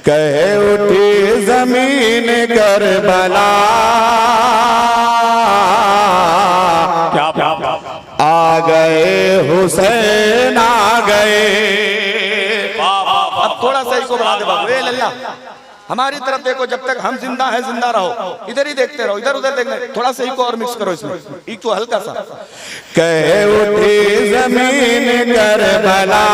कहे उठी जमीन करबला, आ गए हुसैन आ गए। अब थोड़ा सा इसको बढ़ा दे बाबू, ए लल्ला हमारी तरफ देखो, जब तक हम जिंदा है जिंदा रहो, इधर ही देखते रहो, इधर उधर देखने, थोड़ा सा इको और मिक्स करो इसमें, इको हल्का सा। कहे उठी जमीन करबला,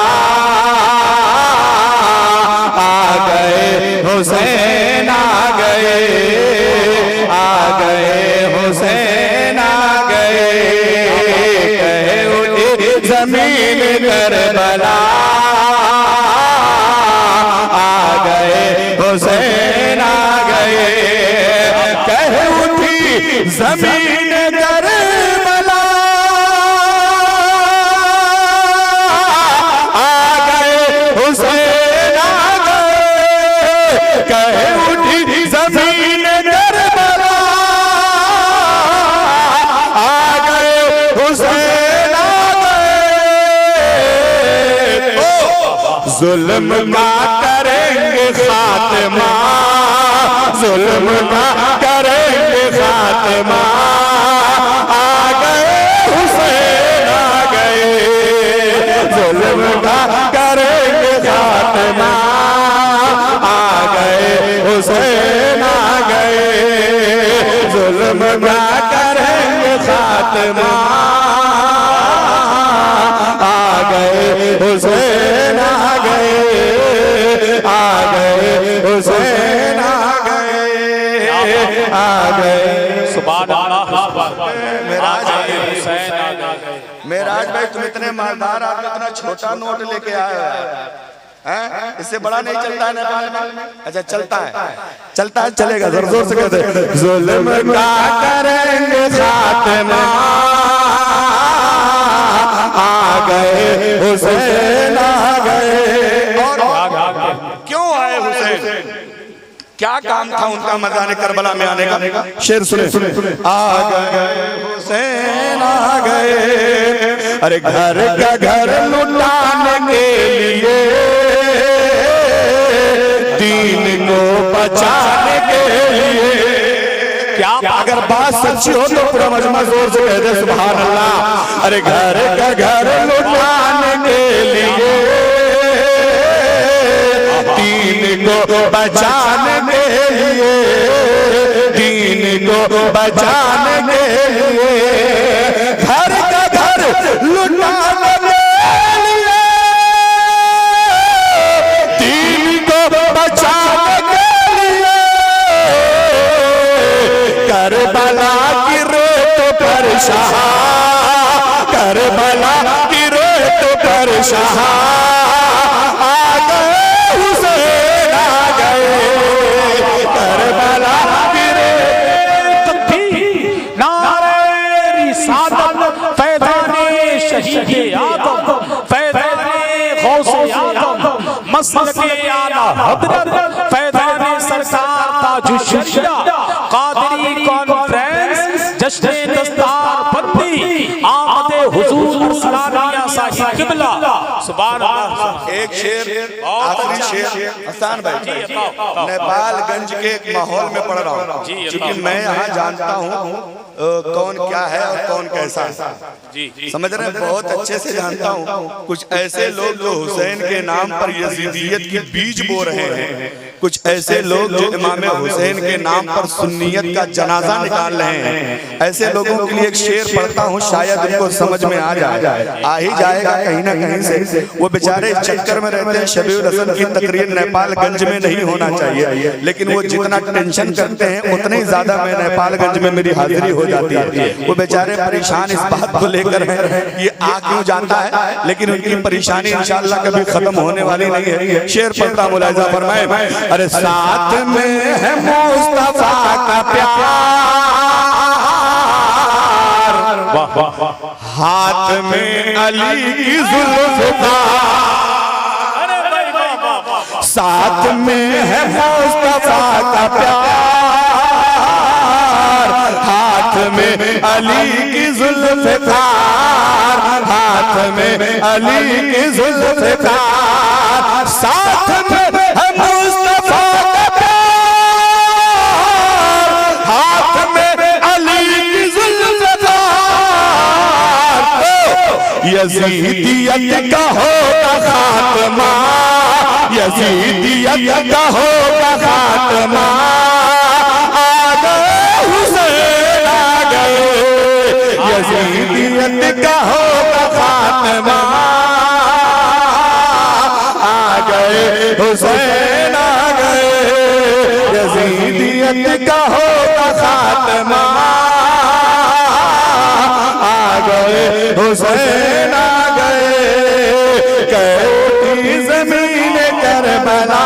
आ गए हुसैन आ गए, आ गए हुसैन आ गए। कहे उठी जमीन करबला, आ गए हुसैन आ गए। कहे उठी जमीन करबला, आ गए हुसैन आ गए। कहे उठी जमीन करबला, आ गए हुसैन आ गए। जुल्म का करेंगे खात्मा, जुल्म का करेंगे खात्मा, आ गए हुसैन आ गए। जुल्म का करेंगे खात्मा, आ गए हुसैन आ गए। जुल्म का करेंगे खात्मा, आ गए हुसैन आ गए, आ गए हुसैन आ गए, आ गए। सुभान अल्लाह। मेराज हुसैन आ गए। मेराज भाई तुम इतने मालदार आदमी, इतना छोटा नोट लेके आए हैं, इससे बड़ा नहीं चलता है नेपाल में? अच्छा चलता है, चलता है, चलेगा, जोर जोर से कहते। जुल्म का करेंगे खात्मा, आ गए हुसैन आ गए। और क्यों आए हुसैन? क्या काम था उनका मैदान करबला में आने का? शेर सुने, आ गए हुसैन आ गए। अरे घर का घर लुटाने के लिए, दीन को बचाने के लिए। क्या अगर बात सच्ची हो तो पूरा मजमा जोर से कह दे सुभान अल्लाह। अरे घर का घर लुटाने के लिए, दीन को बचाने के लिए, दीन को बचाने के लिए। घर का घर लुटाने के लिए, दीन को बचाने के लिए। करबला की रेत पर शाह, करबला की रेत पर शाह, आ गए हुसैन आ गए। करबला की रेत थी, नारे रिसालत, फैज़ाने शहीद आदम, फैज़ाने गौसे आदम, मसलके आला हज़रत, फैज़ाने सरकार ताजुश्शरिया, कादरी कॉन्फ्रेंस, जश्न दस्तार बंदी, आमदे हुजूर सलामिया साहिब किबला। सुभान अल्लाह। एक शेर, आखिरी शेर हसन भाई, नेपालगंज के एक माहौल में पढ़ रहा हूँ, क्योंकि मैं यहाँ जानता हूँ कौन क्या है और कौन कैसा है, समझ रहे हैं, बहुत अच्छे से जानता हूँ। कुछ ऐसे लोग जो हुसैन के नाम पर यजीदियत की बीज बो रहे हैं, कुछ ऐसे लोग जो इमाम हुसैन के नाम पर सुन्नियत का जनाजा निकाल रहे हैं। ऐसे लोगों के लिए एक शेर पढ़ता हूँ, शायद उनको समझ में आ जाए, आ ही जाएगा कहीं ना कहीं से। वो बेचारे चक्कर में रहते हैं, शबीउल हसन की तकरीर नेपालगंज में नहीं होना चाहिए, लेकिन वो जितना टेंशन करते हैं उतने ही ज्यादा मैं नेपालगंज में मेरी हाजिरी हो जाती है। वो बेचारे परेशान इस बात को लेकर हैं, ये आ क्यों जाता है, लेकिन उनकी परेशानी इंशाअल्लाह कभी खत्म होने वाली नहीं है। शेर पढ़ता मुलाहिजा फरमाए। अरे साथ में है मुस्तफा का प्यार, हाथ में अली की जुल्फ़, साथ में है मुस्तफा का प्यार, हाथ में अली की जुल्फ़कार, हाथ में अली की जुल्फ़कार, साथ में है मुस्तफा यजीदियत का होगा खात्मा, यजीदियत का होगा खात्मा। आ गए हुसैन आ गए, यजीदियत का होगा खात्मा। आ गए हुसैन आ गए, यजीदियत का होगा खात्मा। आ गए हुसैन आ गए, कैसी ज़मीन करबला।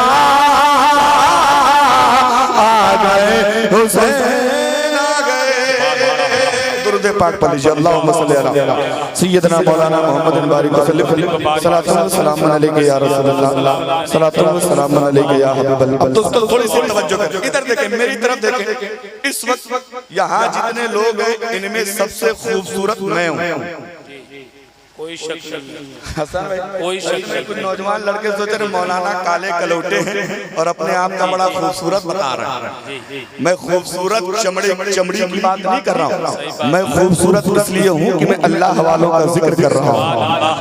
आ गए हुसैन आ गए। दुरूद पाक पढ़ लीजिए। अल्लाहुम्मा सल्ली अला सय्यदना मौलाना मोहम्मद बारिक वसल्लम। सलातो व सलाम अलैका या रसूलल्लाह, सलातो व सलाम अलैका या हबीबल्लाह। अब दोस्तों थोड़ी सी तवज्जो करें, इधर देखें, मेरी तरफ देखें। इस वक्त यहाँ जितने लोग हैं इनमें सबसे खूबसूरत मैं हूँ। कोई शक नहीं, हसन भाई, कोई शक नहीं। कुछ नौजवान लड़के सोच रहे मौलाना काले कलौटे हैं और अपने आप का बड़ा खूबसूरत बता रहे हैं। मैं खूबसूरत चमड़ी की बात नहीं कर रहा हूँ, मैं खूबसूरत इसलिए हूँ कि मैं अल्लाह वालों का जिक्र कर रहा हूँ।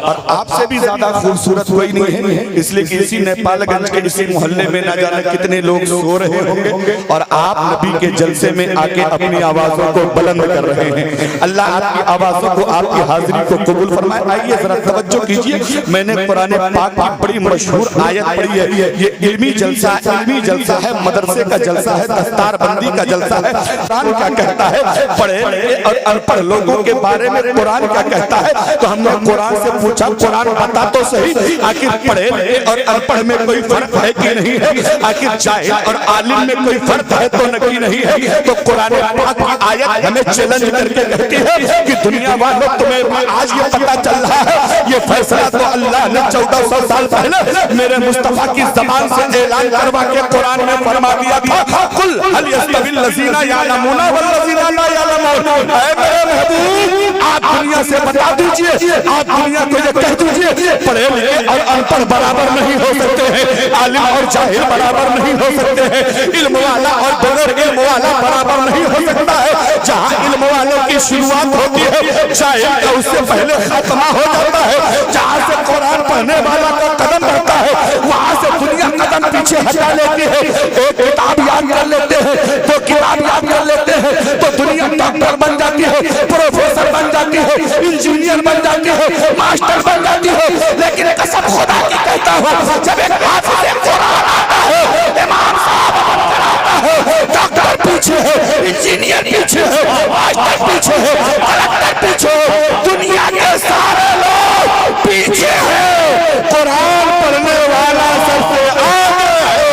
और आपसे भी ज्यादा खूबसूरत कोई नहीं है, इसलिए कि इसी नेपालगंज के इसी मोहल्ले में न जाने कितने लोग सो रहे होंगे और आप नबी के जलसे में आके अपनी आवाजों को बुलंद कर रहे हैं। अल्लाह आपकी आवाजों को, आपकी हाजिरी को कबूल फरमाए। आइए जरा तवज्जो कीजिए, मैंने कुरान पाक की बड़ी मशहूर आयत पढ़ी है। ये इल्मी जलसा है, मदरसे का जलसा है, दस्तारबंदी का जलसा है। कुरान क्या कहता है, पढ़े और अनपढ़ लोगों के बारे में कुरान क्या कहता है। तो हमने कुरान से पूछा, कुरान बता तो सही, आखिर पढ़े और अनपढ़ में कोई फर्क है कि नहीं है, आखिर जाहिल और आलिम में कोई फर्क है तो नहीं नहीं है। तो कुरान पाक की आयत हमें चैलेंज करके कहती है कि दुनिया वालों, तुम्हें आज ये पता चल रहा है, ये फैसला तो अल्लाह ने 1400 साल पहले मेरे मुस्तफा की जबान से ऐलान करवा के कुरान में फरमा दिया था, कुल हल यस्तविल लज़ीना यअलमूना वल लज़ीना ला यअलमून। ऐ मेरे महबूब, आप दुनिया से बता दीजिए, आप दुनिया को ये कह दीजिए, पढ़े लिखे और अनपढ़ बराबर नहीं हो सकते हैं, आलिम और जाहिल बराबर नहीं हो सकते हैं, इल्म वाला और बगैर इल्म वाला बराबर नहीं हो सकता है। जहाँ इल्म वालों की शुरुआत होती है, जाहिल का उससे पहले खत्मा हो जाता है। जहाँ से कुरान पढ़ने वाला का कदम बढ़ता है, वहाँ से दुनिया कदम पीछे हटा लेती है। एक किताब याद कर लेते हैं, तो किताब याद कर लेते हैं, तो दुनिया डॉक्टर बन जाती है, प्रोफेसर बन जाती है, इंजीनियर बन जाती है, मास्टर बन जाती है। लेकिन कसम खुदा की कहता हूँ, जब एक हाफिज़ कुरान आता है, इमाम साहब आता है, डॉक्टर पीछे है, इंजीनियर पीछे है, मास्टर पीछे है, कलेक्टर पीछे है, दुनिया के सारे लोग पीछे हैं। कुरान पढ़ने वाला सबसे आगे है,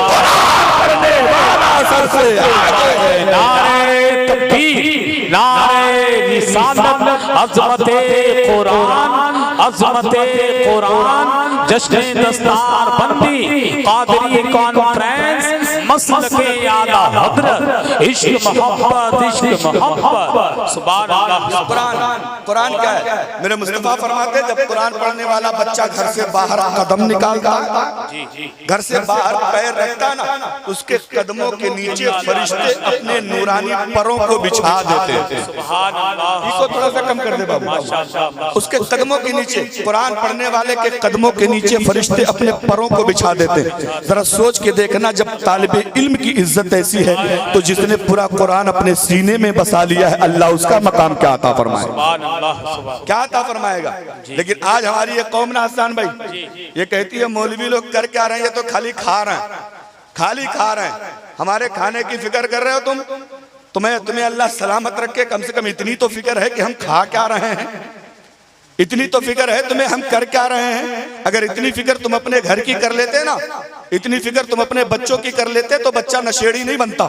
कुरान पढ़ने वाला सबसे आगे है। नारे तकबीर, नारे रिसालत, अज़मते कुरान, अज़मते कुरान, जश्न दस्तारबंदी, कादरी कॉन्फ्रेंस, मसलके आला हज़रत, इश्क मोहब्बत, सुभान अल्लाह। कुरान क्या है? मेरे मुस्तफा फरमाते, जब कुरान पढ़ने वाला बच्चा घर से बाहर कदम निकालता, घर से बाहर पैर रखता ना, उसके कदमों के नीचे फरिश्ते अपने नूरानी परों को बिछा देते। सुभान अल्लाह। इसको थोड़ा सा कम कर दे बाबू। माशाअल्लाह। उसके कदमों के नीचे, कुरान पढ़ने वाले के कदमों के नीचे फरिश्ते अपने परों को बिछा देते। जरा सोच के देखना, जब तालिबे इल्म की इज्जत ऐसी है, तो जिसने पूरा कुरान अपने सीने में बसा लिया है, अल्लाह उसका मकाम क्या अता फरमाए, क्या अता फरमाएगा। लेकिन आज हमारी ये कौम ना हसन भाई, ये कहती है मौलवी लोग कर क्या रहे हैं, ये तो खाली खा रहे हैं, खाली खा रहे हैं। हमारे खाने की फिक्र कर रहे हो तुम? तुम्हें अल्लाह सलामत रखे, कम से कम इतनी तो फिक्र है कि हम खा क्या रहे हैं, इतनी तो फिक्र है तुम्हें हम कर क्या रहे हैं। अगर इतनी फिक्र तुम अपने घर की कर लेते ना, इतनी फिक्र तुम अपने बच्चों की कर लेते तो बच्चा नशेड़ी नहीं बनता।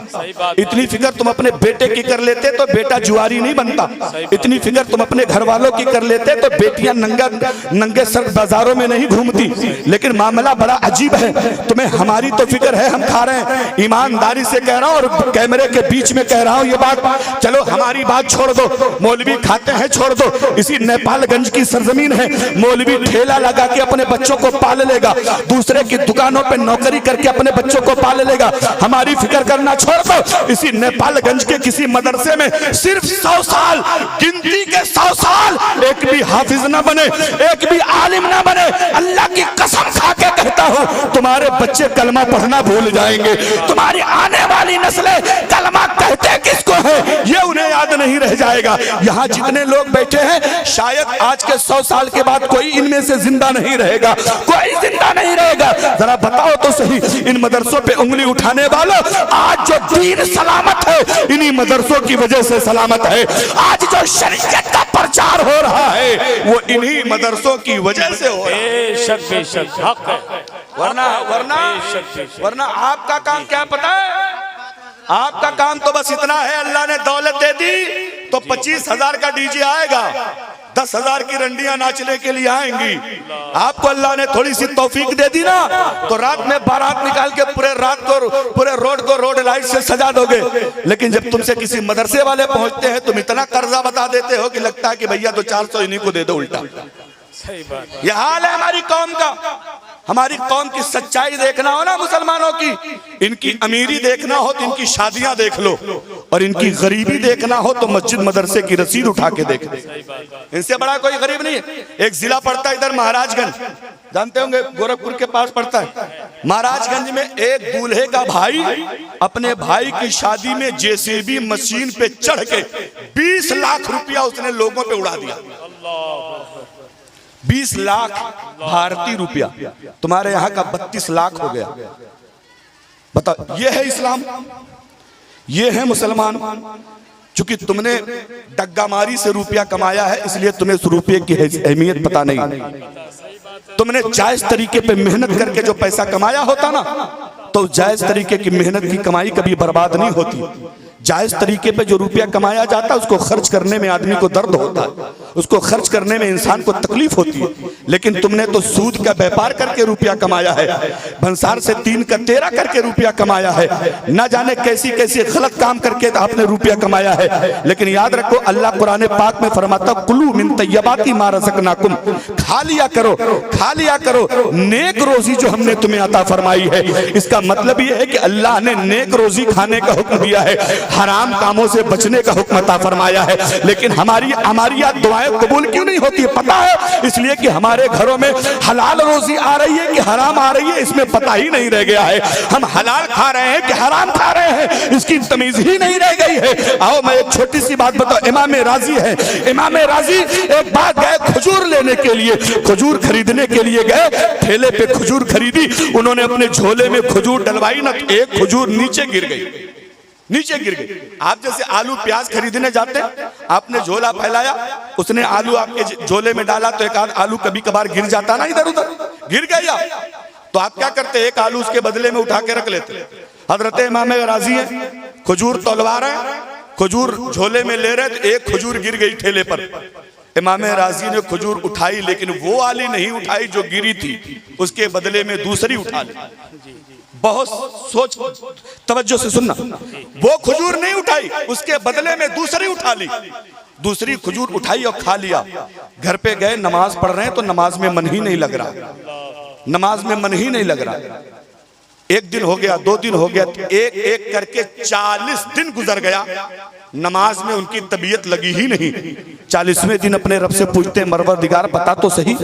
इतनी फिक्र तुम अपने बेटे की कर लेते तो बेटा जुआरी नहीं बनता। इतनी फिक्र तुम अपने घर वालों की कर लेते तो बेटियां नंगे सर बाजारों में नहीं घूमती। लेकिन मामला बड़ा अजीब है, तुम्हें हमारी तो फिक्र है, हम खा रहे हैं। ईमानदारी से कह रहा हूँ और कैमरे के बीच में कह रहा हूँ ये बात, चलो हमारी बात छोड़ दो, मौलवी खाते हैं छोड़ दो। इसी नेपालगंज की सरजमीन है, मौलवी ठेला लगा के अपने बच्चों को पाल लेगा, दूसरे की दुकानों पे नौकरी करके अपने बच्चों को पाल लेगा। हमारी फिक्र करना छोड़ दो। इसी नेपालगंज के किसी मदरसे में सिर्फ 100 साल, गिनती के 100 साल, एक भी हाफिज ना बने, एक भी आलिम ना बने। अल्लाह की कसम खा के कहता हूँ, तुम्हारे बच्चे कलमा पढ़ना भूल जाएंगे। तुम्हारी आने वाली नस्लें कलमा कहते किसको है ये उन्हें याद नहीं रह जाएगा। यहाँ जितने लोग बैठे हैं, शायद आज के 100 साल के बाद कोई इनमें से जिंदा नहीं रहेगा, कोई जिंदा नहीं रहेगा। जरा बताओ तो सही, इन मदरसों पे उंगली उठाने वालों, आज जो दीन सलामत है इन्हीं मदरसों की वजह से सलामत है। आज जो शरीयत का प्रचार हो रहा है वो इन्हीं मदरसों की वजह से हो रहा है। बेशक बेशक हक है। वरना वरना वरना आपका काम क्या पता है? आपका काम तो बस इतना है, अल्लाह ने दौलत दे दी तो 25,000 का डीजे आएगा, 10,000 की रंडियां नाचने के लिए आएंगी। आपको अल्लाह ने थोड़ी सी तौफीक दे दी ना, तो रात में बारात निकाल के पूरे रात को, पूरे रोड को रोड लाइट से सजा दोगे। लेकिन जब तुमसे किसी मदरसे वाले पहुंचते हैं, तुम इतना कर्जा बता देते हो कि लगता है कि भैया 200-400 इन्हीं को दे दो उल्टा। सही बात। यह हाल है हमारी कौम का। हमारी कौम की सच्चाई देखना हो ना मुसलमानों की, इनकी अमीरी देखना हो तो इनकी शादियां देख लो, और इनकी गरीबी देखना हो तो मस्जिद मदरसे की रसीद उठा के देख लो। इनसे बड़ा कोई गरीब नहीं है। एक जिला पड़ता है इधर महाराजगंज, जानते होंगे, गोरखपुर के पास पड़ता है। महाराजगंज में एक दूल्हे का भाई अपने भाई की शादी में जेसीबी मशीन पे चढ़ के 20 लाख रुपया उसने लोगों पे उड़ा दिया। 20 लाख भारतीय रुपया, तुम्हारे यहाँ का 32 लाख हो गया। बताओ, ये है इस्लाम, ये है मुसलमान। चूंकि तुमने डग्गामारी से रुपया कमाया है, इसलिए तुम्हें उस रुपये की अहमियत पता नहीं। तुमने जायज तरीके पे मेहनत करके जो पैसा कमाया होता ना, तो जायज तरीके की मेहनत की कमाई कभी बर्बाद नहीं होती। जायज तरीके पे जो रुपया कमाया जाता है, उसको खर्च करने में आदमी को दर्द होता है, उसको खर्च करने में इंसान को तकलीफ होती है। लेकिन तुमने तो सूद का व्यापार करके रुपया कमाया है, भंसार से 3 का 13 करके रुपया कमाया है, न जाने कैसी कैसी गलत काम करके आपने रुपया कमाया है। लेकिन याद रखो, अल्लाह कुरान पाक में फरमाता, कुलू मिन तय्यबाती मा रज़क़नाकुम, खा लिया करो, खा लिया करो नेक रोजी जो हमने तुम्हें अता फरमाई है। इसका मतलब ये है कि अल्लाह ने नेक रोजी खाने का हुक्म दिया है, हराम कामों से बचने का हुक्म अता फरमाया है। लेकिन हमारी दुआएं कबूल क्यों नहीं होती है? पता है, इसलिए कि हमारे घरों में हलाल रोजी आ रही है कि हराम आ रही है, इसमें पता ही नहीं रह गया है। हम हलाल खा रहे हैं कि हराम खा रहे हैं, इसकी तमीज ही नहीं रह गई है। आओ मैं एक छोटी सी बात बताऊं। इमाम राजी है, इमाम राजी एक बार गए खजूर लेने के लिए, खजूर खरीदने के लिए गए, ठेले पे खजूर खरीदी, उन्होंने अपने झोले में खजूर डलवाई ना, एक खजूर नीचे गिर गई, नीचे गिर गई। आप जैसे आलू प्याज खरीदने जाते हैं, आपने झोला फैलाया, उसने आलू आपके झोले में डाला, तो एक आध आलू कभी कभार गिर जाता ना, इधर उधर गिर गया, तो आप क्या करते? एक आलू उसके बदले में उठा के रख लेते। हजरत इमाम राजी है, खजूर तोलवा रहे, खजूर झोले में ले रहे, तो एक खजूर गिर गई ठेले पर। इमाम राजी ने खजूर उठाई, लेकिन वो वाली नहीं उठाई जो गिरी थी, उसके बदले में दूसरी उठा ली। बहुत सोच तवज्जो से सुनना, वो खजूर नहीं उठाई, उसके बदले में दूसरी उठा ली। दूसरी खजूर उठाई और खा लिया। घर पे गए, नमाज पढ़ रहे हैं, तो नमाज में मन ही नहीं लग रहा, नमाज में मन ही नहीं लग रहा। एक दिन हो गया, 2 दिन हो गया, एक एक करके 40 दिन गुजर गया, नमाज में उनकी तबीयत लगी ही नहीं। 40वें दिन अपने रब से पूछते, मरवरदिगार बता तो सही,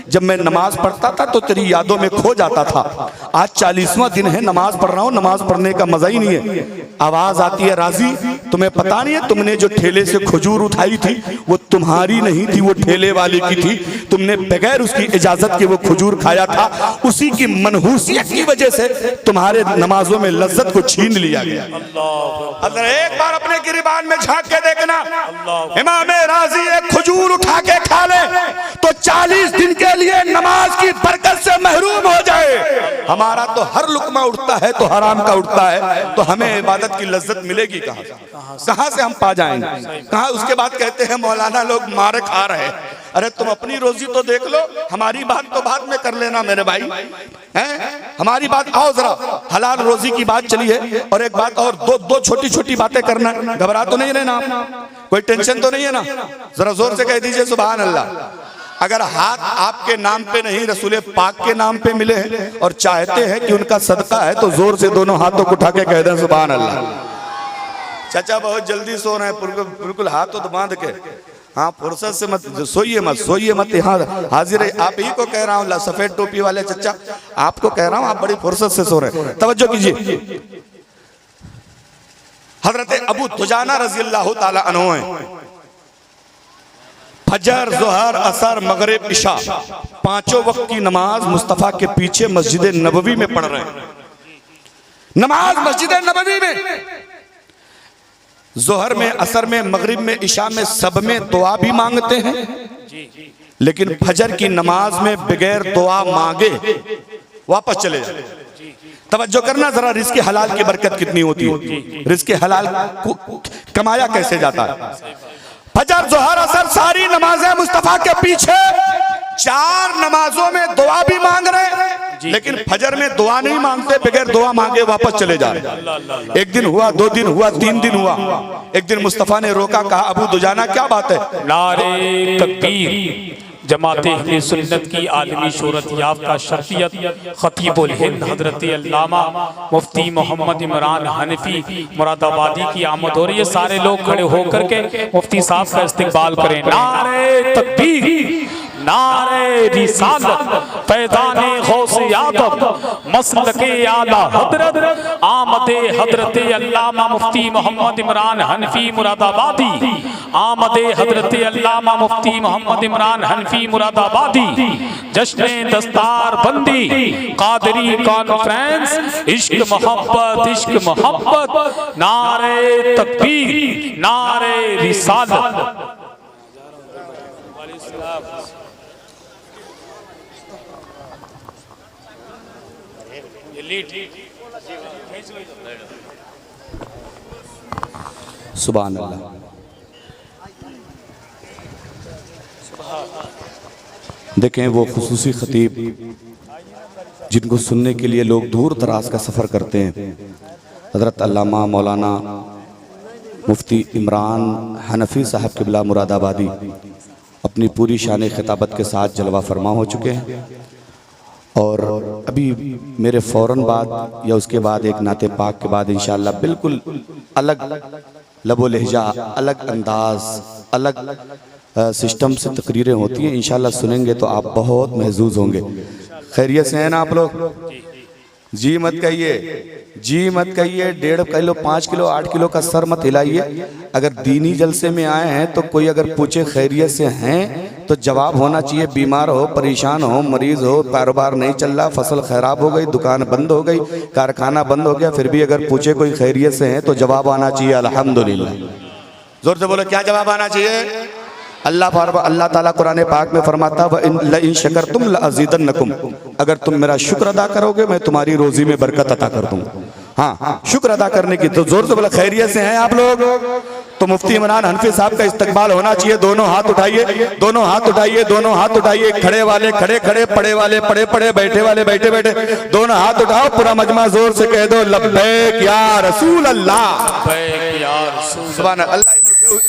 जब मैं नमाज पढ़ता था तो तेरी यादों में खो जाता था, आज 40वां दिन है, नमाज पढ़ रहा हूँ, नमाज पढ़ने का मजा ही नहीं है। आवाज आती है, राजी तुम्हें पता नहीं है, तुमने जो ठेले से खजूर उठाई थी वो तुम्हारी नहीं थी, वो ठेले वाले की थी, तुमने बगैर उसकी इजाजत के वो खजूर खाया था, उसी की मनहूसियत की वजह से तुम्हारे नमाजों में लज्जत को छीन लिया गया। अगर एक बार अपने गिरबान में झांक के देखना, इमाम राजी एक खजूर उठा के खा ले तो 40 दिन के लिए नमाज की बरकत से महरूम हो जाए। हमारा तो हर लुकमा उठता है तो हराम का उठता है, तो हमें इबादत की लज्जत मिलेगी कहाँ से हम पा जाएंगे? कहाँ? उसके बाद कहते हैं मौलाना लोग मार खा रहे हैं। अरे तुम अपनी रोजी तो देख लो, हमारी बात तो बाद में कर लेना मेरे भाई, हैं? हमारी बात आओ जरा, हलाल रोजी की बात चलिए। और एक बात और, दो छोटी छोटी बातें करना, घबरा तो नहीं रहना, कोई टेंशन तो नहीं है ना? जरा जोर से कह दीजिए सुभान अल्लाह। अगर हाथ आपके नाम पे नहीं रसूल पाक के नाम पे मिले हैं और चाहते हैं कि उनका सदका है तो जोर से दोनों हाथों को उठा के कह दें सुभान अल्लाह। चाचा बहुत जल्दी सो रहे हैं, बिल्कुल हाथ तो बांध के, हाँ फुर्सत से मत सोइए मत यहाँ हाजिर है। आप ही को कह रहा हूँ, सफेद टोपी वाले चचा आपको कह रहा हूँ, आप बड़ी फुर्सत से सो रहे हैं। तवज्जो कीजिए, हजरत अबू दुजाना रजी अल्लाह ताला अन्हु हैं, फजर ज़ोहर असर मगरिब इशा पांचों वक्त की नमाज मुस्तफा के पीछे मस्जिद नबवी में पढ़ रहे हैं। नमाज मस्जिद नबवी में, ज़ोहर में, असर में, मगरिब में, इशा में, सब में दुआ भी मांगते हैं, लेकिन फजर की नमाज में बगैर दुआ मांगे वापस चले जाते। तवज्जो करना जरा, रिज़्क़ हलाल की बरकत कितनी होती है, रिज़्क़ हलाल कमाया कैसे जाता है। फजर ज़ोहर असर सारी नमाजें मुस्तफा के पीछे, 4 नमाजों में दुआ भी मांग रहे हैं, लेकिन फजर में दुआ नहीं मांगते, बगैर दुआ मांगे वापस चले जा रहे। एक दिन हुआ, 2 दिन हुआ, 3 दिन हुआ, एक दिन मुस्तफा ने रोका, कहा अबू दुजाना क्या बात है। नारे तकबीर, जमाते अहले सुन्नत की आलमी शोहरत याफ्ता शख्सियत खतीबुल हिंद हजरत अल्लामा मुफ्ती मोहम्मद इमरान हनफी मुरादाबादी की आमद हो रही है। सारे लोग खड़े होकर के मुफ्ती साहब का इस्तकबाल करें। नारे तकबीर, नारे रिसालत, फैज़ाने गौसे आदम, मसलके आला हजरत, आमदे हजरत अल्लामा मुफ्ती मोहम्मद इमरान हनफी मुरादाबादी, आमदे हजरत अल्लामा मुफ्ती मोहम्मद इमरान हनफी मुरादाबादी, जश्न दस्तार बंदी कादरी कॉन्फ्रेंस, इश्क मोहब्बत, नारे तकबीर, नारे रिसालत। सुभान अल्लाह। देखें वो खुसूसी खतीब जिनको सुनने के लिए लोग दूर दराज का सफ़र करते हैं, हज़रत अल्लामा मौलाना मुफ्ती इमरान हनफी साहब क़िबला मुरादाबादी अपनी पूरी शान खिताबत के साथ जलवा फरमा हो चुके हैं। और अभी मेरे फ़ौरन बाद या उसके बाद एक नाते पाक के बाद इंशाअल्लाह बिल्कुल अलग लबो लहजा, अलग अंदाज, अलग सिस्टम से तकरीरें होती हैं। इंशाअल्लाह सुनेंगे तो आप बहुत महजूज होंगे। खैरियत से हैं ना आप लोग? जी मत कहिए, जी मत कहिए। 1.5 किलो 5 किलो 8 किलो का सर मत हिलाइए। अगर दीनी जलसे में आए हैं तो कोई अगर पूछे खैरियत से हैं तो जवाब होना चाहिए। बीमार हो, परेशान हो, मरीज हो, कारोबार नहीं चल रहा, फसल खराब हो गई, दुकान बंद हो गई, कारखाना बंद हो गया, फिर भी अगर पूछे कोई खैरियत से हैं तो जवाब आना चाहिए अल्हम्दुलिल्लाह। जोर से बोलो, क्या जवाब आना चाहिए? अल्लाह ताला कुरान पाक में फरमाता व इन शकरतुम लअज़ीदन्नकुम, अगर तुम मेरा शुक्र अदा करोगे मैं तुम्हारी रोजी में बरकत अता कर दूंगा। हाँ, शुक्र अदा करने की। तो जोर से बोला, खैरियत से हैं आप लोग? तो मुफ्ती इमरान हनफी साहब का इस्तकबाल होना चाहिए। दोनों हाथ उठाइए, दोनों हाथ उठाइए, दोनों हाथ उठाइए। खड़े वाले खड़े खड़े, पड़े वाले पड़े पड़े, बैठे वाले बैठे बैठे, दोनों हाथ उठाओ। पूरा मजमा जोर से कह दो, लब्बैक या रसूल अल्लाह। सुभान अल्लाह।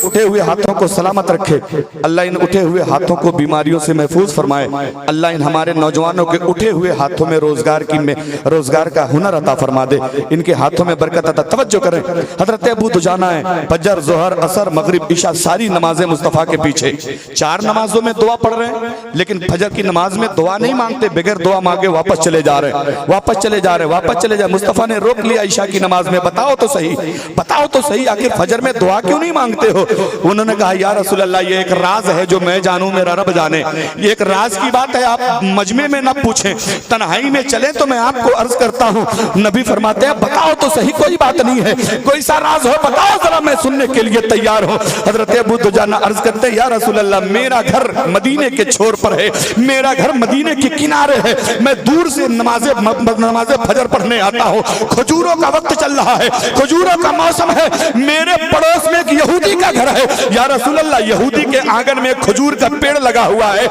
उठे हुए हाथों को सलामत रखे अल्लाह, इन उठे हुए हाथों को बीमारियों से महफूज फरमाए अल्लाह। इन हमारे नौजवानों के उठे हुए हाथों में रोजगार का हुनर अता फरमा दे। इनके हाथों में बरकत अता। तवज्जो करें, हजरत अबू दुजाना है, फजर ज़ोहर असर मगरिब इशा सारी नमाजें मुस्तफ़ा के पीछे। 4 नमाजों में दुआ पढ़ रहे हैं, लेकिन फजर की नमाज में दुआ नहीं मांगते, बगैर दुआ मांगे वापस चले जा रहे हैं, वापस चले जा रहे हैं, वापस चले जाए। मुस्तफ़ा ने रोक लिया ईशा की नमाज में। बताओ तो सही, बताओ तो सही, आखिर फजर में दुआ क्यों नहीं मांगते हो? उन्होंने कहा, या रसूल अल्लाह, ये एक राज है जो मैं जानूं, मेरा रब जाने। ये एक राज की बात है, आप मजमे में न पूछें, तन्हाई में चले तो मैं आपको अर्ज करता हूं। नबी फरमाते हैं, बताओ तो सही, कोई बात नहीं है, कोई सा राज हो बताओ जरा, मैं सुनने के लिए तैयार हूं। हजरत अबू दुजाना अर्ज करते हैं, या रसूल अल्लाह, मेरा घर मदीने के छोर पर है, मेरा घर मदीने के किनारे है, मैं दूर से नमाज़े फजर पढ़ने आता हूं। खजूरों का वक्त चल रहा है, खजूरों का मौसम है, मेरे पड़ोस में एक यहूदी का घर है। या रसूल अल्लाह, यहूदी के आंगन में खजूर का पेड़ लगा हुआ है।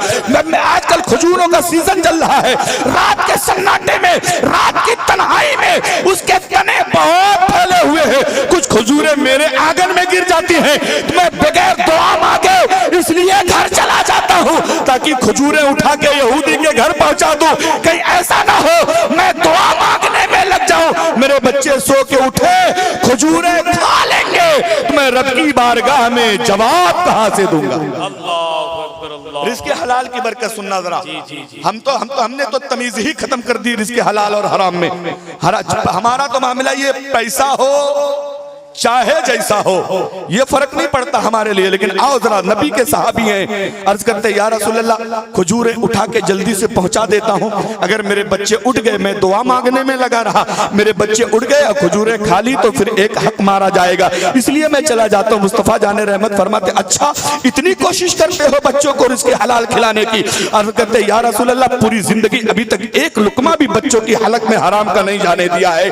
मैं आजकल खजूरों का सीजन चल रहा है, रात के सन्नाटे में, रात की तन्हाई में उसके तने बहुत फैले हुए हैं। कुछ खजूरें मेरे आंगन में गिर जाती हैं, मैं बगैर दुआ मांगे इसलिए घर चला जाता हूं ताकि की खजूरें उठा के यहूदी के घर पहुंचा दूं, कहीं ऐसा ना हो मैं दुआ मांगने में लग जाऊं, मेरे बच्चे सो के उठे खजूरें खा लेंगे तो मैं रब की बारगाह में जवाब कहां से दूंगा। रिज़्क़ हलाल की बरकत सुनना जरा। हमने तो तमीज ही खत्म कर दी रिज़्क़ हलाल और हराम में। हमारा तो मामला ये पैसा हो चाहे जैसा हो ये फर्क नहीं पड़ता हमारे लिए। लेकिन आओ जरा, नबी के सहाबी हैं, अर्ज करते या रसूल अल्लाह खजूरें उठा के जल्दी से पहुंचा देता हूं, अगर मेरे बच्चे उठ गए, मैं दुआ मांगने में लगा रहा, मेरे बच्चे उठ गए और खजूरें खा ली तो फिर एक हक मारा जाएगा, इसलिए मैं चला जाता हूं। मुस्तफा जाने रहमत फरमाते अच्छा इतनी कोशिश करते हो बच्चों को रिज़्क़ हलाल खिलाने की। अर्ज करते या रसूल अल्लाह पूरी जिंदगी अभी तक एक लुकमा भी बच्चों की हलक में हराम का नहीं जाने दिया है,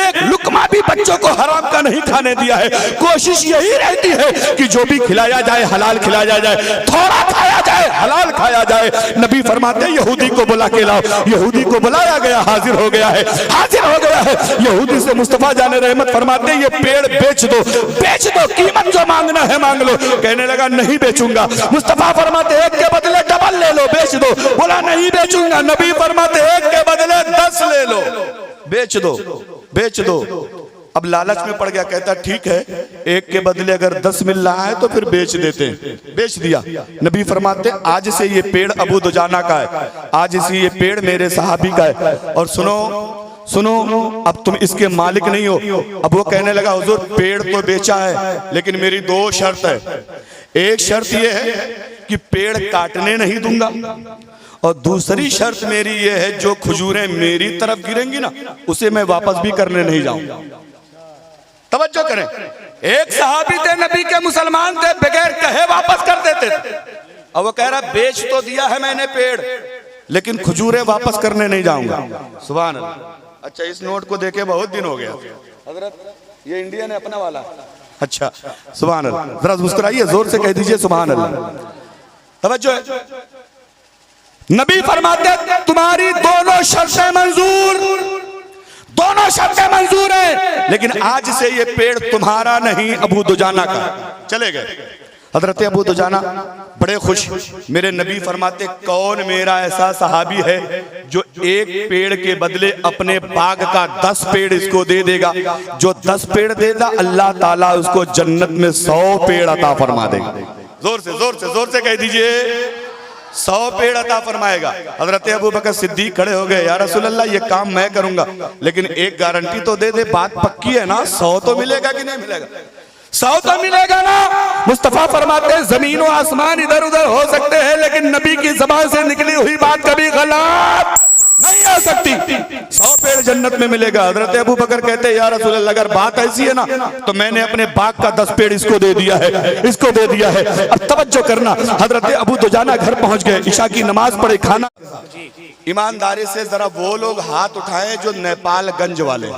एक लुकमा भी बच्चों को हराम का नहीं खाने दिया है। कोशिश यही रहती है कि जो भी खिलाया जाए हलाल खिलाया जाए, थोड़ा खाया जाए हलाल खाया जाए। नबी फरमाते यहूदी को बुला के लाओ, यहूदी को बुलाया गया, हाजिर हो गया है, हाजिर हो गया है। यहूदी से मुस्तफा जाने रहमत फरमाते ये पेड़ बेच दो, बेच दो, कीमत जो मांगना है मांग लो। कहने लगा नहीं बेचूंगा। मुस्तफा फरमाते एक के बदले डबल ले लो, बेच दो। बोला नहीं बेचूंगा। नबी फरमाते एक के बदले 10 ले लो, बेच दो, बेच दो। अब लालच में पड़ गया, कहता ठीक है एक के बदले अगर 10 मिल रहा है तो फिर बेच देते हैं, बेच दिया। नबी फरमाते आज से ये पेड़ अबू दुजाना का है, आज से ये पेड़ मेरे सहाबी का है, और सुनो सुनो अब तुम इसके मालिक नहीं हो। अब वो कहने लगा हुजूर पेड़ तो बेचा है लेकिन मेरी 2 शर्त है, एक शर्त ये है कि पेड़ काटने नहीं दूंगा, और दूसरी शर्त मेरी ये है जो खजूरें मेरी तरफ गिरेंगी ना उसे मैं वापस भी करने नहीं जाऊंगा। तवज्जो करें, एक सहाबी थे नबी के, मुसलमान थे, बगैर कहे वापस कर देते थे। अब वो कह रहा बेच तो दिया है मैंने पेड़ लेकिन खजूरें वापस करने नहीं जाऊंगा। सुभान अल्लाह। अच्छा इस नोट को देखे बहुत दिन हो गया हजरत, ये इंडियन है अपना वाला। अच्छा सुभान अल्लाह, जरा मुस्कुराइए, जोर से कह दीजिए सुभान अल्लाह। तवज्जो है, नबी फरमाते तुम्हारी दोनों शर्तें मंजूर, दोनों शर्तें मंजूर हैं, लेकिन आज से ये पेड़ तुम्हारा नहीं अबू दुजाना का। चले गए। हजरत अबू दुजाना बड़े खुश। मेरे नबी फरमाते कौन मेरा ऐसा सहाबी है जो एक पेड़ के बदले अपने बाग का 10 पेड़ इसको दे देगा, जो 10 पेड़ देगा अल्लाह ताला उसको जन्नत में 100 पेड़ अता फरमा देगा। जोर से जोर से जोर से कह दीजिए 100 पेड़ अता फरमाएगा। हजरत अबू बकर सिद्दीक खड़े हो गए, या रसूल अल्लाह ये काम मैं करूंगा लेकिन एक गारंटी तो दे दे, बात पक्की है ना, 100 तो मिलेगा कि नहीं मिलेगा? 100 तो मिलेगा ना। मुस्तफा फरमाते हैं जमीन और आसमान इधर उधर हो सकते हैं लेकिन नबी की ज़बान से निकली हुई बात कभी गलत नहीं आ सकती। 100 पेड़ जन्नत में मिलेगा। हजरत अबू बकर कहते हैं या रसूल अल्लाह अगर बात ऐसी है ना तो मैंने अपने बाग का 10 पेड़ इसको दे दिया है, इसको दे दिया है। अब तवज्जो करना, हजरत अबू दुजाना घर पहुंच गए, इशा की नमाज पढ़े, खाना। ईमानदारी से जरा वो लोग हाथ उठाएं जो नेपालगंज वाले।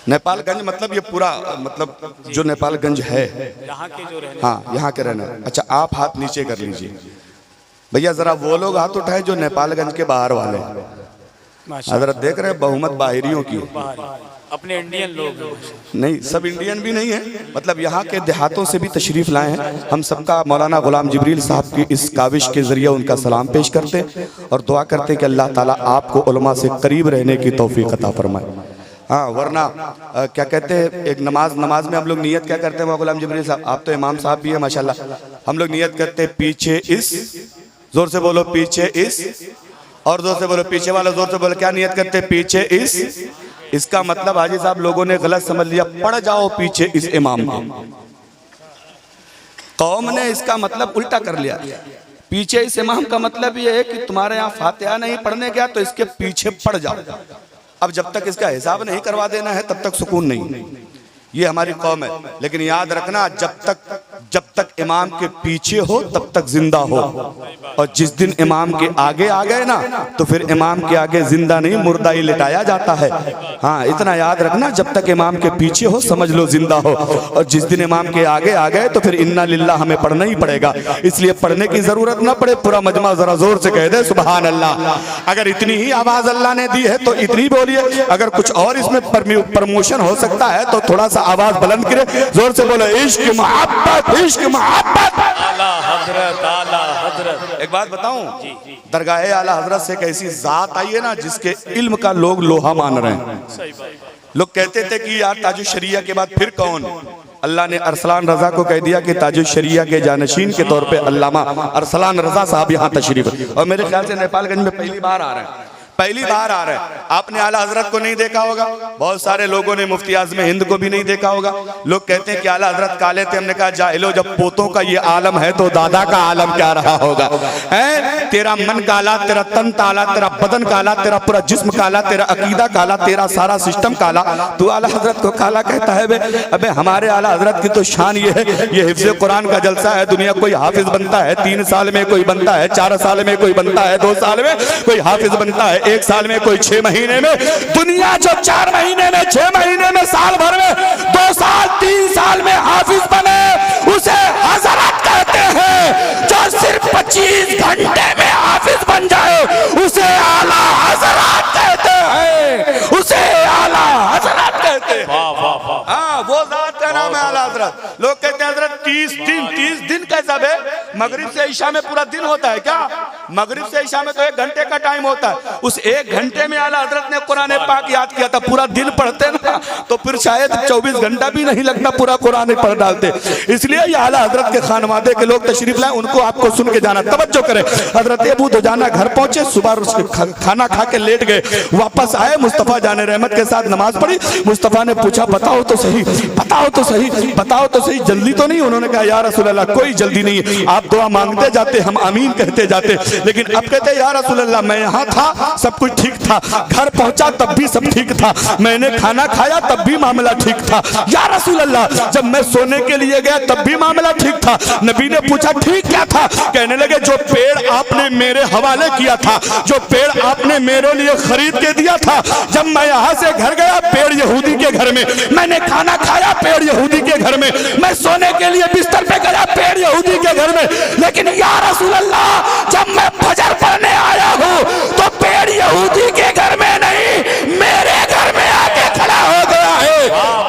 नेपालगंज मतलब ये पूरा मतलब जो नेपालगंज है यहाँ के जो रहने, हाँ यहाँ के रहना। अच्छा आप हाथ नीचे कर लीजिए भैया, जरा वो लोग हाथ उठाएं जो नेपालगंज के बाहर वाले। हजरत देख रहे हैं बहुमत बाहरियों की, अपने इंडियन लोग नहीं, सब इंडियन भी नहीं है, मतलब यहाँ के देहातों से भी तशरीफ लाए हैं। हम सबका मौलाना गुलाम जिब्रील साहब की इस काविश के जरिए उनका सलाम पेश करते और दुआ करते कि अल्लाह ताला आपको उलमा से करीब रहने की तौफीक अता फरमाए। हाँ वरना क्या कहते हैं, एक नमाज में हम लोग नियत क्या करते हैं गुलाम जिब्रील साहब, आप तो इमाम साहब भी है माशाल्लाह, हम लोग नियत करते हैं पीछे इस, जोर से बोलो पीछे इस, और जोर से बोलो पीछे वाला, जोर से बोलो क्या नियत करते हैं पीछे इस। इसका मतलब हाजी साहब लोगों ने गलत समझ लिया, पढ़ जाओ पीछे इस इमाम के। कौम ने इसका मतलब उल्टा कर लिया, पीछे इस इमाम का मतलब ये है कि तुम्हारे यहाँ फातिहा नहीं पढ़ने गया तो इसके पीछे पढ़ जाओ। अब जब तक इसका हिसाब नहीं करवा देना है तब तक सुकून नहीं। ये हमारी कौम है, लेकिन याद रखना जब तक जब तक इमाम के पीछे हो तब तक जिंदा हो, और जिस दिन इमाम के आगे आ गए ना तो फिर इमाम के आगे जिंदा नहीं मुर्दा ही लिटाया जाता है। हाँ, इतना याद रखना, जब तक इमाम के पीछे हो समझ लो जिंदा हो, और जिस दिन इमाम के आगे आ गए तो फिर इन्ना लिल्लाह हमें पढ़ना ही पड़ेगा। इसलिए पढ़ने की जरूरत ना पड़े, पूरा मजमा जरा जोर से कह दे सुभान अल्लाह। अगर इतनी ही आवाज अल्लाह ने दी है तो इतनी बोलिए, अगर कुछ और इसमें प्रमोशन हो सकता है तो थोड़ा सा आवाज बुलंद करे, जोर से बोलो इश्क मोहब्बत इश्क मोहब्बत। आला हजरत आला हजरत। एक बात बताऊं, दरगाह आला हजरत से एक ऐसी जात आई है ना जिसके इल्म का लोग लोहा मान रहे हैं। लोग कहते थे कि यार ताजुल शरिया के बाद फिर कौन? अल्लाह ने अरसलान रजा को कह दिया कि ताजुल शरिया के जानशीन के तौर पे अल्लामा अरसलान रजा साहब यहाँ तशरीफ, और मेरे ख्याल से नेपालगंज में पहली बार आ रहे हैं, पहली बार आ रहे हैं। आपने आला हजरत को नहीं देखा होगा, बहुत सारे लोगों ने मुफ्ती आज़म हिंद को भी नहीं देखा होगा। लोग कहते हैं कि आला हजरत काले थे, हमने कहा जाहिलो, जब पोतों का ये आलम है तो दादा का आलम क्या रहा होगा? है तेरा मन काला, तेरा तन काला, तेरा बदन काला, तेरा पूरा जिस्म काला, तेरा अकीदा काला, तेरा सारा सिस्टम काला, तू आला हजरत को काला कहता है? अबे हमारे आला हजरत की तो शान ये है, ये हिफ्ज़ कुरान का जलसा है। दुनिया कोई हाफिज बनता है 3 साल में, कोई बनता है 4 साल में, कोई बनता है 2 साल में, कोई हाफिज बनता है 1 साल में, कोई 6 महीने में। दुनिया जो 4 महीने में, 6 महीने में, साल भर में, 2 साल 3 साल में हाफिज बने उसे हजरत कहते हैं। जो सिर्फ 25 घंटे में हाफिज बन जाए उसे आला हजरत कहते हैं, उसे आला हजरत कहते हैं। हाँ, वो जात का नाम है आला हजरत। लोग कहते हैं हजरत 30 दिन कैसा है? मगरिब से ईशा में पूरा दिन होता है क्या? मगरिब से ईशा में तो 1 घंटे का टाइम होता है। उस 1 घंटे में आला हजरत ने कुरान पाक याद किया था। पूरा दिन पढ़ते ना तो फिर शायद 24 घंटा भी नहीं लगता, पूरा कुरान पढ़ डालते। इसलिए ये आला हजरत के खानवादे के लोग तशरीफ लाए, उनको आपको सुन के जाना। तवज्जो करें, हजरत अबू दुजाना घर पहुंचे, सुबह खाना खा के लेट गए, वापस आए, मुस्तफ़ा जाने रहमत के साथ नमाज पढ़ी। मुस्तफ़ा ने पूछा बताओ तो सही, बताओ तो सही, बताओ तो सही, जल्दी तो नहीं? उन्होंने कहा या रसूल अल्लाह कोई जल्दी नहीं, आप दुआ मांगते जाते, हम आमीन कहते जाते। लेकिन अब कहते या रसूल अल्लाह मैं यहाँ था, सब कुछ ठीक था, घर पहुंचा तब भी सब ठीक था, मैंने खाना खाया तब भी मामला ठीक था। या रसूल अल्लाह जब मैं सोने के लिए गया तब भी मामला ठीक था। नबी ने पूछा ठीक क्या था? कहने लगे जो पेड़ आपने मेरे हवाले किया था, जो पेड़ आपने मेरे लिए खरीद के दिया था, जब मैं यहाँ से घर गया पेड़ यहूदी के घर में, मैंने खाना खाया पेड़ यहूदी के घर में, मैं सोने के लिए बिस्तर पे गया पेड़ यहूदी के घर में। लेकिन या रसूल अल्लाह जब मैं फजर पढ़ने आया हूँ तो पेड़ यहूदी के घर में नहीं, मेरे घर में आके खड़ा हो गया है,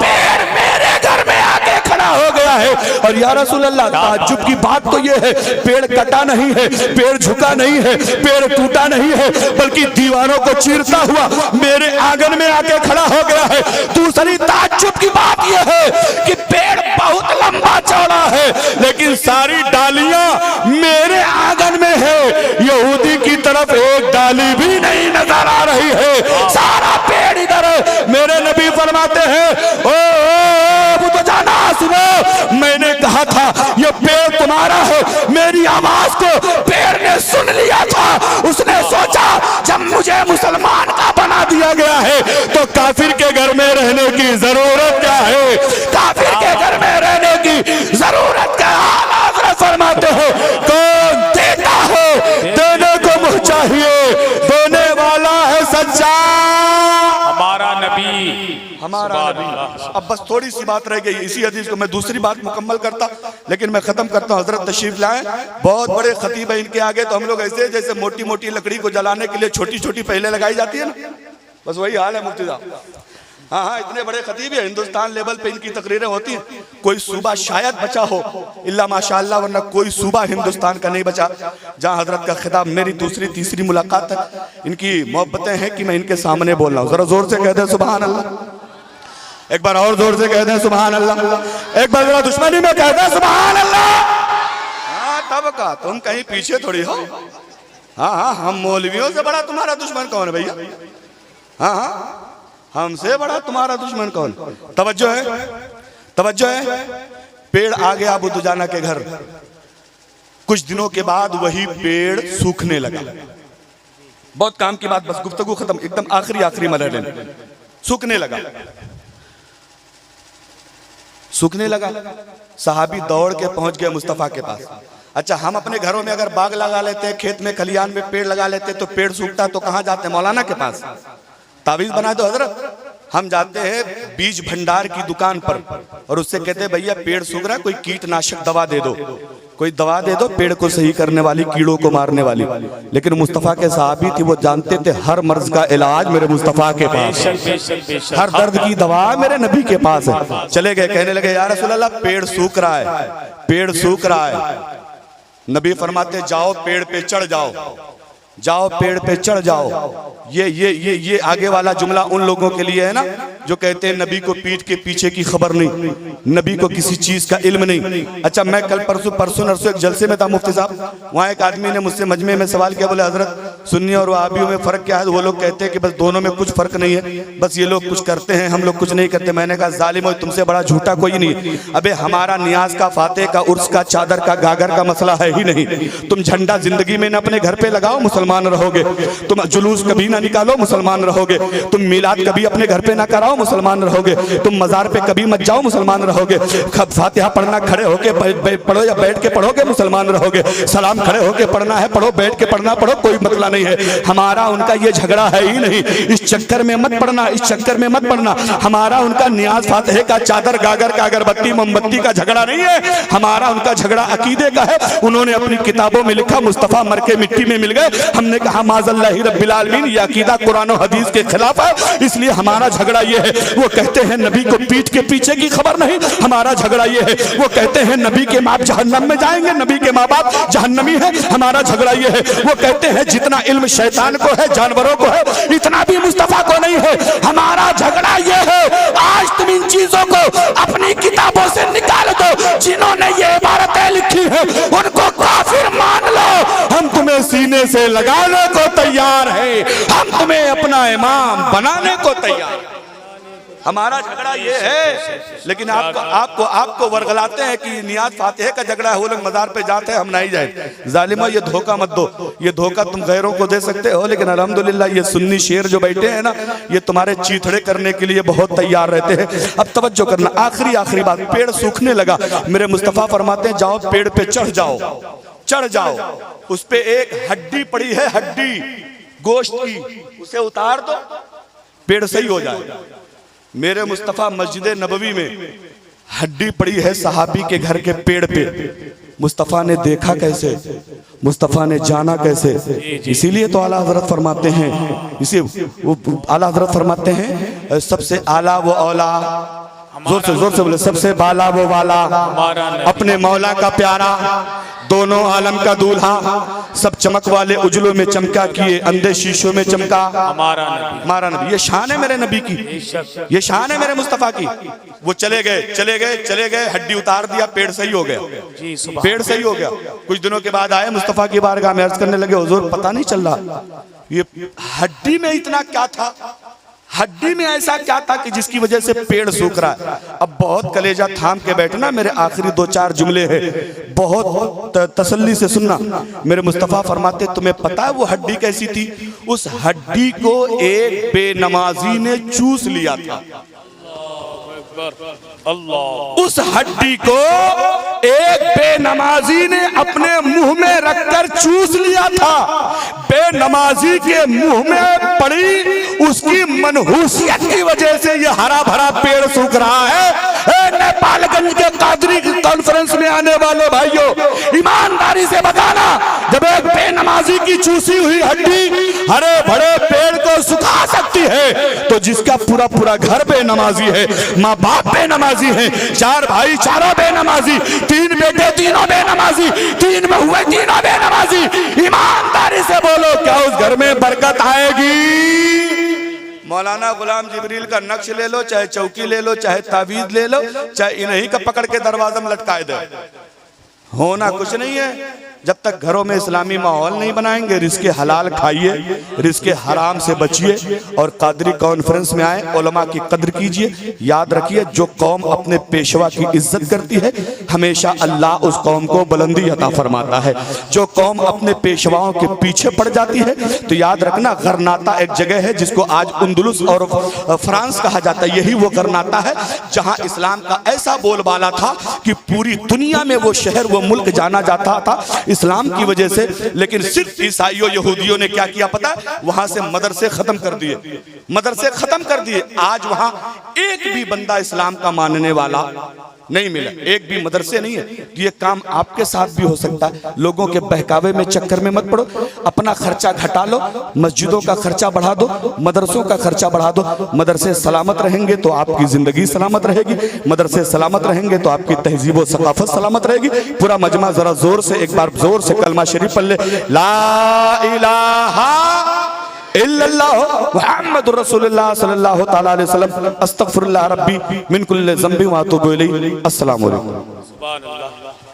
पेड़ मेरे घर में आके खड़ा हो गया है। और या रसूल अल्लाह ताज्जुब की बात तो ये है, पेड़ कटा नहीं है, पेड़ झुका नहीं है, पेड़ टूटा नहीं है, बल्कि दीवारों को चीरता हुआ मेरे आंगन में आके खड़ा हो गया है। दूसरी ताज्जुब की बात ये है कि पेड़ बहुत लंबा चौड़ा है लेकिन सारी डालियां मेरे आंगन में है, यहूदी की तरफ एक डाली भी नहीं नजर आ रही है, सारा पेड़ इधर है। मेरे नबी फरमाते हैं ओ तो जाना सुनो, मैंने कहा था ये पेड़ तुम्हारा है, मेरी आवाज को पेड़ ने सुन लिया था। उसने सोचा जब मुझे मुसलमान का बना दिया गया है तो काफिर के घर में रहने की जरूरत क्या है, काफिर के घर में रहने की जरूरत क्या? आला हज़रत फरमाते हो कौन देता है देने को मुझे चाहिए, देने वाला है सच्चा हमारा नबी, हमारा नबी। अब बस थोड़ी सी बात रह गई, इसी हदीस को मैं दूसरी बात मुकम्मल करता लेकिन मैं खत्म करता हूँ। हजरत तशरीफ लाए, बहुत बड़े खतीब है इनके आगे, तो हम लोग ऐसे जैसे मोटी मोटी लकड़ी को जलाने के लिए छोटी छोटी पहले लगाई जाती है ना, बस वही हाल है मुफ्ती साहब। हाँ हाँ, इतने बड़े खतीब है, हिंदुस्तान लेवल पे इनकी तकरीरें होती हैं। कोई सूबा शायद बचा हो इल्ला माशाअल्लाह, वरना कोई सूबा हिंदुस्तान का नहीं बचा जहाँ हजरत का खिताब। मेरी दूसरी तीसरी मुलाकात है, इनकी मोहब्बतें हैं कि मैं इनके सामने बोल रहा हूँ। जरा जोर से कह दे सुभान अल्लाह, एक बार और जोर से कह दे सुभान अल्लाह, एक बार जरा दुश्मनी में कह दे सुभान अल्लाह। हाँ तब का तुम कहीं पीछे थोड़ी हो। हाँ हाँ, हम मौलवियों से बड़ा तुम्हारा दुश्मन कौन है भैया? हाँ हाँ, हमसे बड़ा तुम्हारा दुश्मन कौन? तवज्जो है, तवज्जो है। पेड़ आ गया अबू दुजाना के घर, कुछ दिनों के बाद वही पेड़ सूखने लगा। बहुत काम की बात, बस गुफ्तगू खत्म, एकदम आखिरी मरहले में सूखने लगा। सूखने लगा। सहाबी दौड़ के पहुंच गए मुस्तफ़ा के पास। अच्छा, हम अपने घरों में अगर बाग लगा लेते हैं, खेत में खलियान में पेड़ लगा लेते हैं, तो पेड़ सूखता तो कहाँ जाते हैं? मौलाना के पास। तावीज़ बना दो हजरत। हम जाते हैं बीज भंडार की दुकान पर और उससे कहते हैं भैया पेड़ सूख रहा है, कोई कीटनाशक दवा दे दो, कोई दवा दे दो पेड़ को सही करने वाली, कीड़ों को मारने वाली। लेकिन मुस्तफ़ा के सहाबी थे, वो जानते थे हर मर्ज का इलाज मेरे मुस्तफ़ा के पास है, हर दर्द की दवा मेरे नबी के पास है। चले गए, कहने लगे या रसूल अल्लाह पेड़ सूख रहा है, पेड़ सूख रहा है। नबी फरमाते जाओ पेड़ पे चढ़ जाओ, जाओ पेड़ पे चढ़ जाओ। ये आगे वाला जुमला उन लोगों के लिए है ना जो कहते हैं नबी को पीठ के पीछे की खबर नहीं, नबी को किसी चीज का इल्म नहीं। अच्छा, मैं कल परसों नरसों एक जलसे में था मुफ्ती साहब, वहाँ एक आदमी ने मुझसे मजमे में सवाल किया, बोले हजरत सुन्नी और वहाबियों में फ़र्क क्या है? वो लोग कहते हैं कि बस दोनों में कुछ फ़र्क नहीं है, बस ये लोग कुछ करते हैं हम लोग कुछ नहीं करते। मैंने कहा जालिम, तुमसे बड़ा झूठा कोई नहीं। अबे हमारा नियाज का, फाते का, उर्स का, चादर का, गागर का मसला है ही नहीं। तुम झंडा जिंदगी में न अपने घर पे लगाओ, मुसलमान रहोगे। तुम जुलूस कभी ना निकालो, मुसलमान रहोगे। तुम मिलाद कभी अपने घर पे ना कराओ, मुसलमान रहोगे। तुम मजार पे कभी मत जाओ, मुसलमान रहोगे। फातिहा पढ़ना खड़े होके पढ़ो या बैठ के पढ़ोगे, मुसलमान रहोगे। सलाम खड़े होके पढ़ना है पढ़ो, बैठ के पढ़ना पढ़ो, कोई मसला नहीं है। हमारा उनका ये झगड़ा है ही नहीं। इस चक्कर में मत पढ़ना, इस चक्कर में मत पढ़ना। हमारा उनका नियाज फातिहे का, चादर गागर का, अगरबत्ती मोमबत्ती का झगड़ा नहीं है। हमारा उनका झगड़ा अकीदे का है। उन्होंने अपनी किताबों में लिखा मुस्तफ़ा मर के मिट्टी में मिल गए। हमने कहा माज़ल्लाहि रब्बिल आलमीन, ये अकीदा कुरान और हदीस के खिलाफ है, इसलिए हमारा झगड़ा ये है। वो कहते हैं नबी को पीठ के पीछे की खबर नहीं, हमारा झगड़ा ये है। वो कहते हैं नबी के माँ जहन्नम में जाएंगे, नबी के माँ बाप जहन्नमी है, हमारा झगड़ा ये है। वो कहते हैं जितना इल्म शैतान को है, जानवरों को है, इतना भी मुस्तफ़ा को नहीं है, हमारा झगड़ा ये है। आज तुम इन चीजों को अपनी किताबों से निकाल दो। जिन्होंने ये इबारतें लिखी हैं उनको काफिर मान लो। हम तुम्हें सीने से लगाने को तैयार है, हम तुम्हें अपना इमाम बनाने को तैयार है। हमारा झगड़ा ये है। लेकिन आपको वर्गलाते हैं कि नियाज फातिहे का झगड़ा है, वो लोग मजार पे जाते हैं, हम नहीं जाए। जालिमा, ये धोखा मत दो। ये धोखा तुम गैरों को दे सकते हो, लेकिन अल्हम्दुलिल्लाह ये सुन्नी शेर जो बैठे हैं ना, ये तुम्हारे चीथड़े करने के लिए बहुत तैयार रहते हैं। अब तवज्जो करना, आखिरी बात, पेड़ सूखने लगा। मेरे मुस्तफ़ा फरमाते हैं जाओ पेड़ पे चढ़ जाओ, चढ़ जाओ। उस पे एक हड्डी पड़ी है, हड्डी गोश्त की, उसे उतार दो, पेड़ सही हो जाए। मेरे मुस्तफ़ा मस्जिद नबवी में हड्डी पड़ी है सहाबी के घर के पेड़ पे। मुस्तफ़ा ने देखा कैसे, मुस्तफ़ा ने जाना कैसे? इसीलिए तो आला हजरत फरमाते हैं, इसी वो आला हजरत फरमाते हैं सबसे आला वो औला, जोर से बोले, सबसे बाला वो वाला, अपने मौला का प्यारा, दोनों आलम का दूल्हा, सब चमक वाले उजलों में चमका किए, अंधे शीशों में चमका हमारा नबी। ये शान है मेरे नबी की, ये शान है मेरे मुस्तफ़ा की। वो चले गए, हड्डी उतार दिया, पेड़ सही हो गया, पेड़ सही हो गया। कुछ दिनों के बाद आए मुस्तफ़ा की बारगाह में, अर्ज करने लगे हुजूर पता नहीं चल रहा ये हड्डी में इतना क्या था, हड्डी में ऐसा क्या था कि जिसकी वजह से पेड़ सूख रहा है। अब बहुत कलेजा थाम के बैठना, मेरे आखिरी 2-4 जुमले हैं, बहुत तसल्ली से सुनना। मेरे मुस्तफ़ा फरमाते तुम्हें पता है वो हड्डी कैसी थी? उस हड्डी को एक बेनमाजी ने चूस लिया था। अल्लाह, उस हड्डी को एक बेनमाजी ने अपने मुंह में रखकर चूस लिया था। बेनमाजी के मुंह में पड़ी उसकी मनहूसियत की वजह से ये हरा भरा पेड़ सूख रहा है। नेपालगंज के कादरी कॉन्फ्रेंस में आने वाले भाइयों, ईमानदारी से बताना, जब एक बेनमाजी की चूसी हुई हड्डी हरे भरे पेड़ को सुखा सकती है, तो जिसका पूरा घर बेनमाजी है, माँ बाप बेनमाजी है, 4 भाई चारों बेनमाजी, 3 बेटे तीनों बेनमाजी, 3 बहुएं तीनों बेनमाजी, ईमानदारी से बोलो क्या उस घर में बरकत आएगी? मौलाना गुलाम जिब्रील का नक्श ले लो, चाहे चौकी ले लो, चाहे तावीज ले लो, चाहे इन्हीं का पकड़ के दरवाजा में लटकाए दो, होना कुछ नहीं है। जब तक घरों में इस्लामी माहौल नहीं बनाएंगे, रिज़्क़ हलाल खाइए, रिज़्क़ हराम से बचिए और कादरी कॉन्फ्रेंस में आए, उलमा की कद्र कीजिए। याद रखिए, जो कौम अपने पेशवा की इज्जत करती है हमेशा अल्लाह उस कौम को बुलंदी अता फरमाता है। जो कौम अपने पेशवाओं के पीछे पड़ जाती है तो याद रखना, गरनाता एक जगह है जिसको आज उंदुलुस और फ्रांस कहा जाता है, यही वो गरनाता है जहां इस्लाम का ऐसा बोलबाला था कि पूरी दुनिया में वो शहर, वो मुल्क जाना जाता था इस्लाम की वजह से। लेकिन सिर्फ ईसाइयों यहूदियों ने क्या किया पता, वहां से मदरसे खत्म कर दिए, मदरसे खत्म कर दिए। आज वहां एक भी बंदा इस्लाम का मानने वाला नहीं मिला, एक भी मदरसे नहीं है। तो ये काम आपके साथ भी हो सकता है। लोगों के बहकावे में चक्कर में मत पड़ो, अपना खर्चा घटा लो, मस्जिदों का खर्चा बढ़ा दो, मदरसों का खर्चा बढ़ा दो। मदरसे सलामत रहेंगे तो आपकी जिंदगी सलामत रहेगी, मदरसे सलामत रहेंगे तो आपकी तहजीब व सकाफत सलामत रहेगी। पूरा मजमा जरा जोर से, एक बार जोर से कलमा शरीफ पढ़ ले, ला इलाहा इल्लल्लाह मुहम्मदुर रसूलुल्लाह सल्लल्लाहु तआला अलैहि वसल्लम, अस्तगफिरुल्लाह रब्बी मिन कुल्लि ज़ंबि व अतूबु इलैहि। अस्सलामु अलैकुम।